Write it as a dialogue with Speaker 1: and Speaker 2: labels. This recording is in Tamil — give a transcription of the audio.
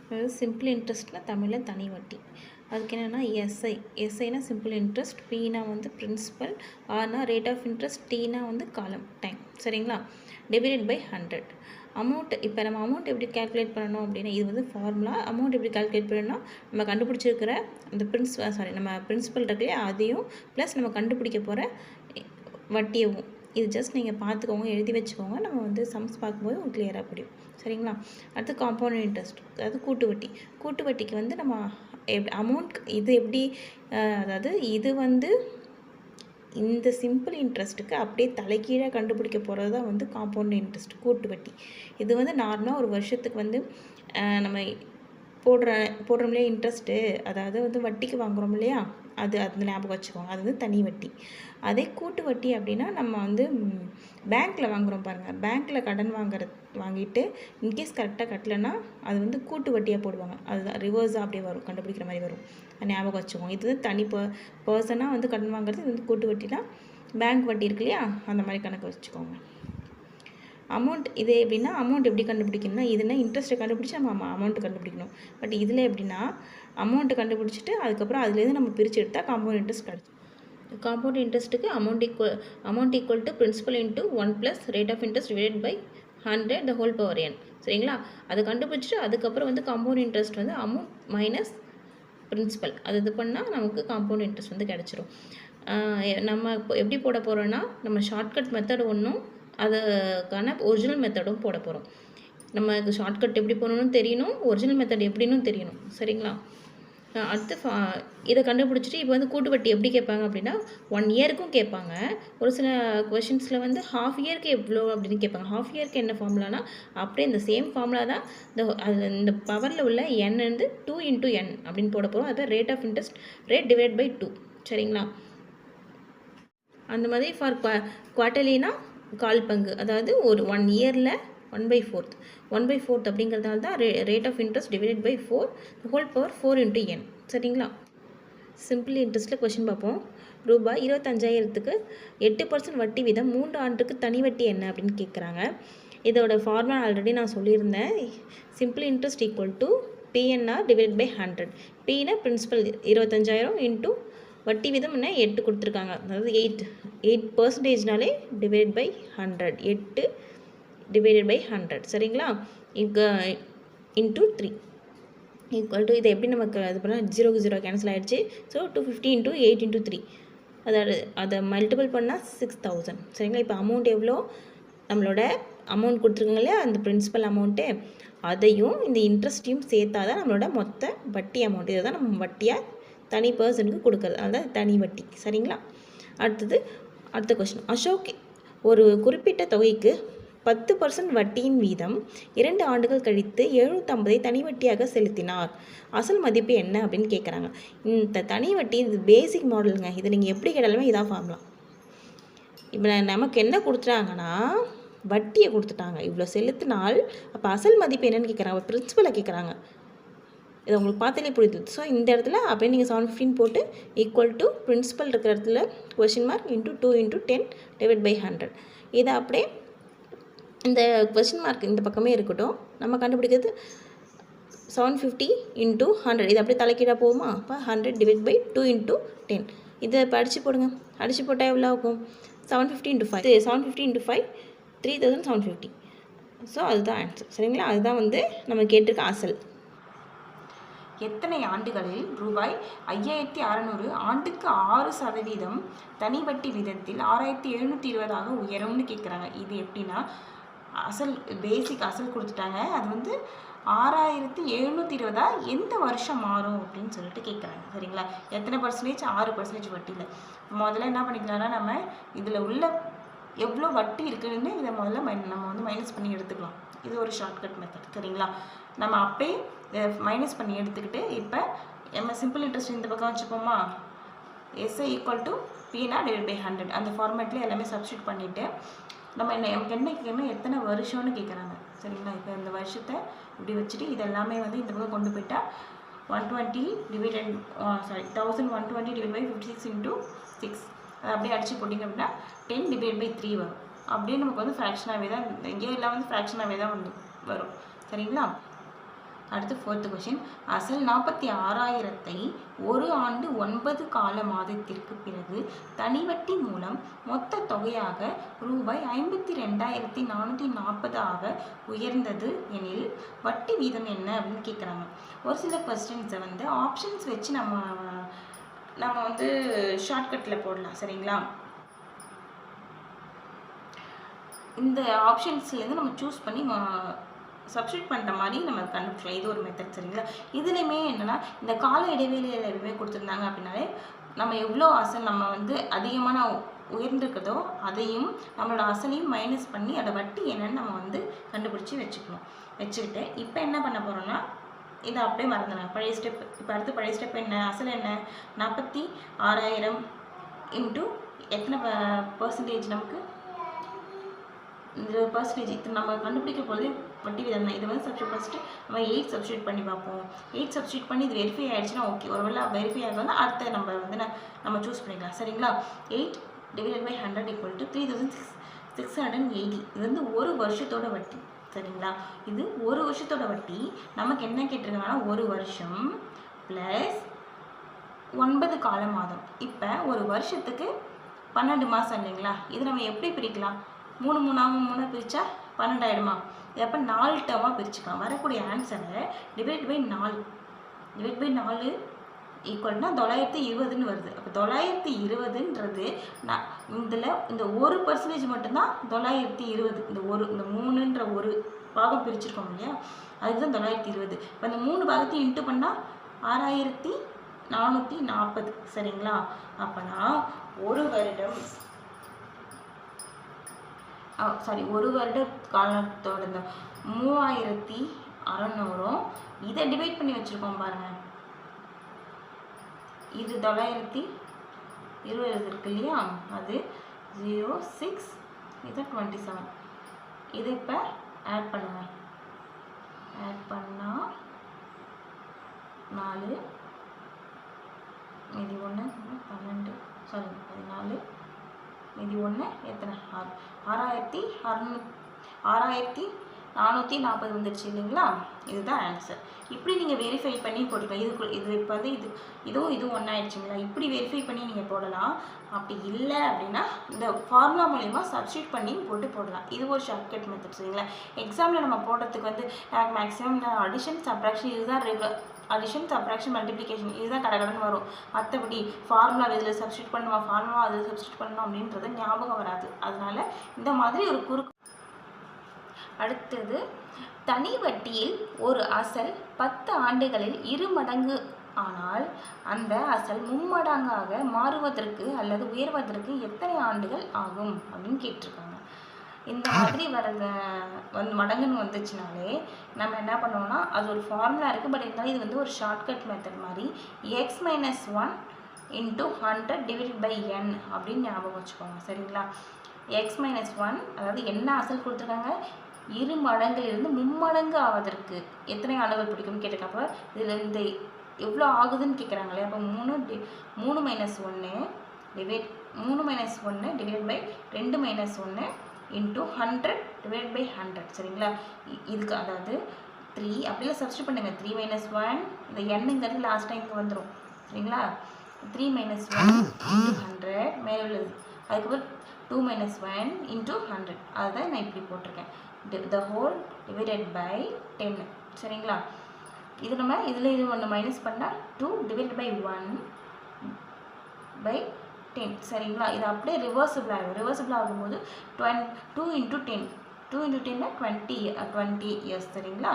Speaker 1: அதாவது சிம்பிள் இன்ட்ரெஸ்ட்னா தமிழில் தனி வட்டி. அதுக்கு என்னென்னா எஸ்ஐனா சிம்பிள் இன்ட்ரெஸ்ட், பினா வந்து பிரின்சிபல், ஆர்னா ரேட் ஆஃப் இன்ட்ரெஸ்ட், டீனா வந்து காலம் டைம். சரிங்களா? Divided by 100. அமௌண்ட் இப்போ நம்ம அமௌண்ட் எப்படி கேல்குலேட் பண்ணணும் அப்படின்னா, இது வந்து ஃபார்முலா. அமௌண்ட் எப்படி கால்குலேட் பண்ணணும்னா, நம்ம கண்டுபிடிச்சிருக்கிற அந்த நம்ம பிரின்சிபல் இருக்கு இல்லையா, அதையும் ப்ளஸ் நம்ம கண்டுபிடிக்க போகிற வட்டியவும். இது ஜஸ்ட் நீங்கள் பார்த்துக்கோங்க, எழுதி வச்சுக்கோங்க. நம்ம வந்து சம்ஸ் பார்க்கும்போது உங்களுக்கு கிளியராக புரியும். சரிங்களா? அடுத்து காம்பவுண்ட் இன்ட்ரெஸ்ட், அதாவது கூட்டு வட்டி. கூட்டு வட்டிக்கு வந்து நம்ம அமௌண்ட் இது எப்படி, அதாவது இது வந்து இந்த சிம்பிள் இன்ட்ரெஸ்ட்டுக்கு அப்படியே தலைகீழாக கண்டுபிடிக்க போகிறது தான் வந்து காம்பவுண்ட் இன்ட்ரெஸ்ட், கூட்டு வட்டி. இது வந்து நார்மலாக ஒரு வருஷத்துக்கு வந்து நம்ம போடுறோம் இல்லையா இன்ட்ரெஸ்ட்டு, அதாவது வந்து வட்டிக்கு வாங்குகிறோம் இல்லையா, அது ஞாபகம் வச்சுக்கோங்க. அது வந்து தனி வட்டி. அதே கூட்டு வட்டி அப்படின்னா நம்ம வந்து பேங்க்கில் வாங்குகிறோம் பாருங்கள். பேங்க்கில் கடன் வாங்கிட்டு இன்கேஸ் கரெக்டாக கட்டலைன்னா அது வந்து கூட்டு வட்டியாக போடுவாங்க. அதுதான் ரிவர்ஸாக அப்படியே வரும், கண்டுபிடிக்கிற மாதிரி வரும். ஞாபகம் வச்சுக்கோங்க. இது வந்து தனி பர்சனாக வந்து கடன் வாங்குறது. இது வந்து கூட்டு வட்டினா பேங்க் வட்டி இருக்கு இல்லையா, அந்த மாதிரி கணக்கு வச்சுக்கோங்க. அமௌண்ட் இது எப்படின்னா, அமௌண்ட் எப்படி கண்டுபிடிக்கணும்னா, இதுனா இன்ட்ரெஸ்ட்டை கண்டுபிடிச்சி நம்ம அமௌண்ட்டு கண்டுபிடிக்கணும். பட் இதில் எப்படின்னா, அமௌண்ட்டு கண்டுபிடிச்சிட்டு அதுக்கப்புறம் அதுலேருந்து நம்ம பிரித்து எடுத்தால் காம்பவுண்ட் இன்ட்ரெஸ்ட் கிடச்சி. காம்பவுண்ட் இன்ட்ரெஸ்ட்டுக்கு amount equal to principal into 1 plus rate of interest divided by 100 the whole power n. சரிங்களா? அதை கண்டுபிடிச்சிட்டு அதுக்கப்புறம் வந்து காம்பவுண்ட் இன்ட்ரெஸ்ட் வந்து அமௌண்ட் மைனஸ் பிரின்சிபல், அது இது பண்ணால் நமக்கு காம்பவுண்ட் இன்ட்ரெஸ்ட் வந்து கிடச்சிரும். நம்ம இப்போ எப்படி போட போகிறோன்னா, நம்ம ஷார்ட்கட் மெத்தட் ஒன்றும் அதுக்கான ஒரிஜினல் மெத்தடும் போட போகிறோம். நமக்கு ஷார்ட்கட் எப்படி போகணுன்னு தெரியணும், ஒரிஜினல் மெத்தட் எப்படின்னு தெரியணும். சரிங்களா? அடுத்து இதை கண்டுபிடிச்சிட்டு இப்போ வந்து கூட்டு வட்டி எப்படி கேட்பாங்க அப்படின்னா, 1 இயருக்கும் கேட்பாங்க. ஒரு சில கொஷின்ஸில் வந்து ஹாஃப் இயருக்கு எவ்வளோ அப்படின்னு கேட்பாங்க. ஹாஃப் இயருக்கு என்ன ஃபார்முலானா, அப்படியே இந்த சேம் ஃபார்முலா தான் இந்த பவரில் உள்ள n வந்து 2 × n அப்படின்னு போட போகிறோம். அது rate of interest rate divide by 2. சரிங்களா? அந்த மாதிரி ஃபார் குவார்ட்டர்லினா கால் பங்கு, அதாவது ஒரு 1 இயரில் 1/4 அப்படிங்கிறதால தான் rate of interest divided by 4 whole power 4 × n. சரிங்களா? சிம்பிள் இன்ட்ரெஸ்ட்டில் கொஷின் பார்ப்போம். ரூபாய் 25,000க்கு 8% வட்டி வீதம் 3 ஆண்டுக்கு தனி வட்டி என்ன அப்படின்னு கேட்குறாங்க. இதோட ஃபார்முலா ஆல்ரெடி நான் சொல்லியிருந்தேன். Simple interest equal to PNR divide by 100. பின்னா பிரின்சிபல் 25,000 இன்ட்டு வட்டி வீதம் என்ன 8 கொடுத்துருக்காங்க, அதாவது 8%னாலே டிவைட் பை 100, 8 டிவைடட் பை 100. சரிங்களா? இங்கே இன்ட்டு 3 ஈக்குவல் டு, இதை எப்படி நமக்கு அது பண்ணால் 0 0 கேன்சல் ஆகிடுச்சு. ஸோ 250 × 8 × 3, அதாவது அதை மல்டிபிள் பண்ணால் 6,000. சரிங்களா? இப்போ அமௌண்ட் எவ்வளோ, நம்மளோட அமௌண்ட் கொடுத்துருக்காங்க இல்லையா, அந்த பிரின்சிபல் அமௌண்ட்டு, அதையும் இந்த இன்ட்ரெஸ்ட்டையும் சேர்த்தா தான் நம்மளோட மொத்த வட்டி அமௌண்ட். இதை தான் நம்ம வட்டியாக தனி பர்சனுக்கு கொடுக்குறது, அதுதான் தனி வட்டி. சரிங்களா? அடுத்த கொஸ்டின். அசோக் ஒரு குறிப்பிட்ட தொகைக்கு 10% வட்டியின் வீதம் 2 ஆண்டுகள் கழித்து 750 தனி வட்டியாக செலுத்தினார். அசல் மதிப்பு என்ன அப்படின்னு கேட்குறாங்க. இந்த தனி வட்டி இது பேசிக் மாடலுங்க. இதை நீங்கள் எப்படி கேட்டாலுமே இதான் ஃபார்முலா. இப்போ நமக்கு என்ன கொடுத்துட்டாங்கன்னா, வட்டியை கொடுத்துட்டாங்க. இவ்வளோ செலுத்தினால் அப்போ அசல் மதிப்பு என்னென்னு கேட்குறாங்க, பிரின்சிபலை கேட்குறாங்க. இதை உங்களுக்கு பார்த்தாலே புரியுது. ஸோ இந்த இடத்துல அப்படியே நீங்கள் 715 போட்டு ஈக்குவல் டு பிரின்சிபல் இருக்கிற இடத்துல question mark into 2 × 10 divide by 100. இதை அப்படியே இந்த கொஷின் மார்க் இந்த பக்கமே இருக்கட்டும். நம்ம கண்டுபிடிக்கிறது 750 × 100. இது அப்படியே தலைக்கீழாக போகுமா? அப்போ 100 டிவைட் பை 2 × 10. இதை இப்போ அடித்து போடுங்க. அடித்து போட்டால் எவ்வளோ ஆகும்? 750 × 5, 750 × 5 3750. ஸோ அதுதான் ஆன்சர். சரிங்களா? அதுதான் வந்து நம்ம கேட்டிருக்க அசல். எத்தனை ஆண்டுகளில் ரூபாய் 5,600 ஆண்டுக்கு 6% தனி வட்டி வீதத்தில் 6,720 உயரும்னு கேட்குறாங்க. இது எப்படின்னா, அசல் பேசிக் அசல் கொடுத்துட்டாங்க. அது வந்து 6,720 எந்த வருஷம் மாறும் அப்படின்னு சொல்லிட்டு கேட்குறாங்க. சரிங்களா? எத்தனை பர்சன்டேஜ்? 6% வட்டியில். முதல்ல என்ன பண்ணிக்கலாம்னா, நம்ம இதில் உள்ள எவ்வளோ வட்டி இருக்குதுன்னு இதை முதல்ல நம்ம வந்து மைனஸ் பண்ணி எடுத்துக்கலாம். இது ஒரு ஷார்ட்கட் மெத்தட். சரிங்களா? நம்ம அப்படியே மைனஸ் பண்ணி எடுத்துக்கிட்டு இப்போ நம்ம சிம்பிள் இன்ட்ரெஸ்ட் இந்த பக்கம் வச்சுப்போமா, எஸ்ஐ ஈக்குவல் டு பினா டிவைட் பை 100 அந்த ஃபார்மேட்டில் எல்லாமே சப்ஸ்டியூட் பண்ணிவிட்டு நம்ம நமக்கு என்ன கேட்கணும், எத்தனை வருஷம்னு கேட்குறாங்க. சரிங்களா? இப்போ இந்த வருஷத்தை இப்படி வச்சுட்டு இதெல்லாமே வந்து இந்த பக்கம் கொண்டு போயிட்டால் 120 டிவைடட் 1120 டிவைட் பை 56 × 6 அதை அப்படியே அடித்து போட்டிங்க அப்படின்னா 10 டிவைட் பை 3 வரும். அப்படியே நமக்கு வந்து ஃப்ராக்ஷனாகவே தான், எங்கேயோ எல்லாம் வந்து ஃப்ராக்ஷனாகவே தான் வந்து வரும். சரிங்களா? அடுத்து 4th கொஷின். அசல் 46,000ஐ ஒரு ஆண்டு 9 கால மாதத்திற்கு பிறகு தனிவட்டி மூலம் மொத்த தொகையாக ரூபாய் 52,440 ஆக உயர்ந்தது எனில் வட்டி வீதம் என்ன அப்படின்னு கேட்குறாங்க. ஒரு சில கொஸ்டின்ஸை வந்து ஆப்ஷன்ஸ் வச்சு நம்ம வந்து ஷார்ட்கட்டில் போடலாம். சரிங்களா? இந்த ஆப்ஷன்ஸ்லேருந்து நம்ம சூஸ் பண்ணி சப்ஸ்டியூட் பண்ணுற மாதிரி நம்ம கண்டுபிடிக்கலாம். இது ஒரு மெத்தட். சரிங்களா? இதுலேயுமே என்னென்னா இந்த கால இடைவெளியில் எதுவுமே கொடுத்துருந்தாங்க அப்படின்னாலே நம்ம எவ்வளோ அசல் நம்ம வந்து அதிகமான உயர்ந்திருக்கிறதோ அதையும் நம்மளோட அசலையும் மைனஸ் பண்ணி அதை வட்டி என்னன்னு நம்ம வந்து கண்டுபிடிச்சி வச்சுக்கிட்டு இப்போ என்ன பண்ண போகிறோம்னா இதை அப்படியே மறந்துடலாம். பழைய ஸ்டெப். இப்போ அடுத்து பழைய ஸ்டெப் என்ன? அசல் என்ன? 46,000 இன்ட்டு எத்தனை பர்சன்டேஜ் நமக்கு? இந்த பர்சன்டேஜ் இது நம்ம கண்டுபிடிக்க போது வட்டி விதம் தான். இதை வந்து ஃபஸ்ட்டு நம்ம 8 சப்ஸ்டியூட் பண்ணி பார்ப்போம். 8 சப்ஸ்டியூட் பண்ணி இது வெரிஃபை ஆகிடுச்சுன்னா ஓகே. ஒருவேளை வெரிஃபை ஆகலன்னா அடுத்த நம்ம வந்து நம்ம சூஸ் பண்ணிக்கலாம். சரிங்களா? 8 டிவைடட் பை 100 ஈக்குவல் டு 3,680. இது வந்து ஒரு வருஷத்தோட வட்டி. சரிங்களா? இது ஒரு வருஷத்தோட வட்டி. நமக்கு என்ன கேட்டிருக்காங்கன்னா ஒரு வருஷம் ப்ளஸ் 9 கால மாதம். இப்போ ஒரு வருஷத்துக்கு 12 மாதம் இல்லைங்களா? இது நம்ம எப்படி பிரிக்கலாம்? 3 பிரித்தா 12 ஆகிடுமா? இது அப்போ 4 டேர்மாக பிரிச்சுக்கலாம். வரக்கூடிய ஆன்சரை டிவைட் பை 4 ஈக்குவல்னா 920 வருது. அப்போ 920ன்றது நான் இந்த 1% மட்டும்தான் 920. இந்த 3ன்ற ஒரு பாகம் பிரிச்சிருக்கோம் இல்லையா? அதுக்கு தான் 920. இப்போ இந்த 3 பாகத்தையும் இன்ட்டு பண்ணால் 6,440. சரிங்களா? அப்போனா ஒரு வருட காலத்தோட இந்த 3,600 இதை டிவைட் பண்ணி வச்சுருக்கோம் பாருங்கள். இது 920 இருக்கு இல்லையா? அது 0, 6, இது 27. இதை இப்போ ஆட் பண்ணுங்கள். ஆட் பண்ணால் 4 மீதி 1 12 14 மீதி 1 எத்தனை? 6,440 வந்துடுச்சு இல்லைங்களா? இதுதான் ஆன்சர். இப்படி நீங்கள் வெரிஃபை பண்ணி போட்டுக்கலாம். இது இப்போ வந்து இதுவும் ஒன்றாயிடுச்சுங்களா? இப்படி வெரிஃபை பண்ணி நீங்கள் போடலாம். அப்படி இல்லை அப்படின்னா இந்த ஃபார்முலா மூலிமா சப்ஸ்டியூட் பண்ணி போடலாம். இது ஒரு ஷார்ட்கட் மெத்தட். சரிங்களா? எக்ஸாமில் நம்ம போடுறதுக்கு வந்து மேக்ஸிமம் அடிஷன் சப்ராக்ஷன் இதுதான் அடிஷன் சப்ராக்ஷன் மல்டிப்ளிகேஷன் இதுதான் கடகடன்னு வரும். மற்றபடி ஃபார்முலா இதில் சப்ஸ்டியூட் பண்ணுவோம், ஃபார்முலா அதில் சப்ஸ்டியூட் பண்ணணும் அப்படின்றது ஞாபகம் வராது. அதனால இந்த மாதிரி ஒரு அடுத்தது தனி வட்டியில் ஒரு அசல் 10 ஆண்டுகளில் 2 மடங்கு ஆனால் அந்த அசல் 3 மடங்காக மாறுவதற்கு அல்லது உயர்வதற்கு எத்தனை ஆண்டுகள் ஆகும் அப்படின்னு கேட்டிருக்காங்க. இந்த மாதிரி மடங்குன்னு வந்துச்சுனாலே நம்ம என்ன பண்ணுவோம்னா அது ஒரு ஃபார்முலா இருக்குது. பட் இருந்தாலும் இது வந்து ஒரு ஷார்ட்கட் மெத்தட் மாதிரி x - 1 × 100 டிவைடட் பை n அப்படின்னு ஞாபகம் வச்சுக்கோங்க. சரிங்களா? x - 1 அதாவது என்ன அசல் கொடுத்துருக்காங்க? 2 மடங்கிலிருந்து 3 மடங்கு ஆவதற்கு எத்தனை ஆண்டுகள் பிடிக்கும்னு கேட்டிருக்காங்க. இதில் இந்த எவ்வளோ ஆகுதுன்னு கேட்குறாங்களே. அப்போ 3 - 1 divide by 2 - 1 into 100 divide by 100. சரிங்களா? இதுக்கு அதாவது 3 அப்படிலாம் சப்ஸ்டியூட் பண்ணுங்கள். 3 - 1 இந்த எண்ணுங்கிறது லாஸ்ட்டாக இங்கே வந்துடும். சரிங்களா? 3 - 1 இன்ட்டு 100 மேலே உள்ளது. அதுக்கப்புறம் 2 - 1 இன்ட்டு 100. அதுதான் நான் இப்படி போட்டிருக்கேன். the whole divided by 10. சரிங்களா? இது நம்ம இதில் இது ஒன்று மைனஸ் பண்ணால் 2 டிவைட் பை 1 பை 10. சரிங்களா? இது அப்படியே ரிவர்சிபிள் ஆகும். ரிவர்சிபிள் ஆகும்போது 2 × 10 20 இயர்ஸ். சரிங்களா?